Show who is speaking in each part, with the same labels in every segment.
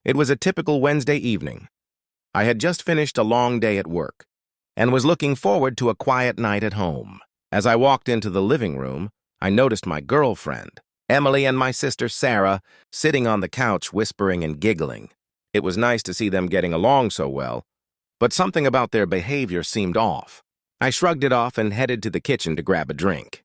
Speaker 1: It was a typical Wednesday evening. I had just finished a long day at work and was looking forward to a quiet night at home. As I walked into the living room, I noticed my girlfriend, Emily, and my sister Sarah sitting on the couch whispering and giggling. It was nice to see them getting along so well, but something about their behavior seemed off. I shrugged it off and headed to the kitchen to grab a drink.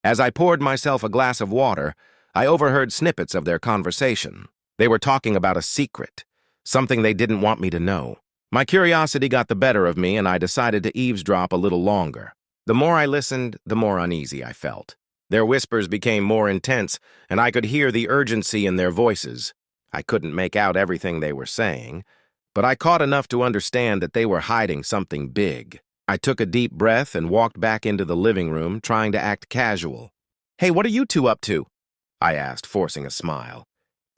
Speaker 1: As I poured myself a glass of water, I overheard snippets of their conversation. They were talking about a secret, something they didn't want me to know. My curiosity got the better of me, and I decided to eavesdrop a little longer. The more I listened, the more uneasy I felt. Their whispers became more intense, and I could hear the urgency in their voices. I couldn't make out everything they were saying, but I caught enough to understand that they were hiding something big. I took a deep breath and walked back into the living room, trying to act casual. "Hey, what are you two up to?" I asked, forcing a smile.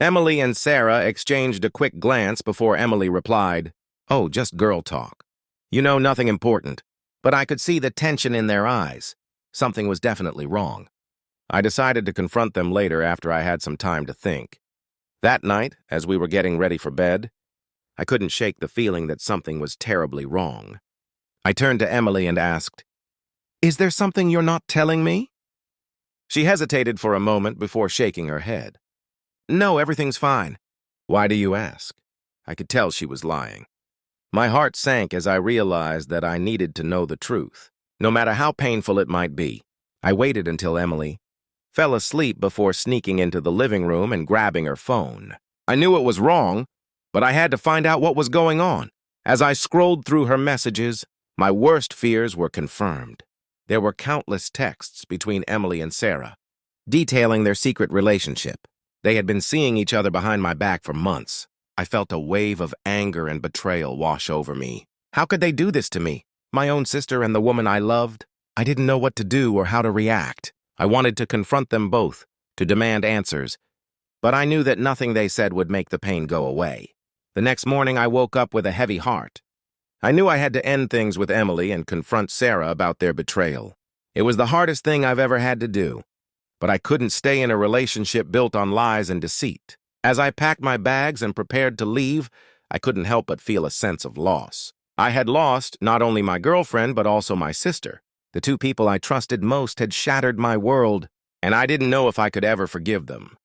Speaker 1: Emily and Sarah exchanged a quick glance before Emily replied, "Oh, just girl talk. You know, nothing important." But I could see the tension in their eyes. Something was definitely wrong. I decided to confront them later after I had some time to think. That night, as we were getting ready for bed, I couldn't shake the feeling that something was terribly wrong. I turned to Emily and asked, "Is there something you're not telling me?" She hesitated for a moment before shaking her head. "No, everything's fine." "Why do you ask?" I could tell she was lying. My heart sank as I realized that I needed to know the truth, no matter how painful it might be. I waited until Emily fell asleep before sneaking into the living room and grabbing her phone. I knew it was wrong, but I had to find out what was going on. As I scrolled through her messages, my worst fears were confirmed. There were countless texts between Emily and Sarah, detailing their secret relationship. They had been seeing each other behind my back for months. I felt a wave of anger and betrayal wash over me. How could they do this to me? My own sister and the woman I loved? I didn't know what to do or how to react. I wanted to confront them both, to demand answers, but I knew that nothing they said would make the pain go away. The next morning, I woke up with a heavy heart. I knew I had to end things with Emily and confront Sarah about their betrayal. It was the hardest thing I've ever had to do, but I couldn't stay in a relationship built on lies and deceit. As I packed my bags and prepared to leave, I couldn't help but feel a sense of loss. I had lost not only my girlfriend, but also my sister. The two people I trusted most had shattered my world, and I didn't know if I could ever forgive them.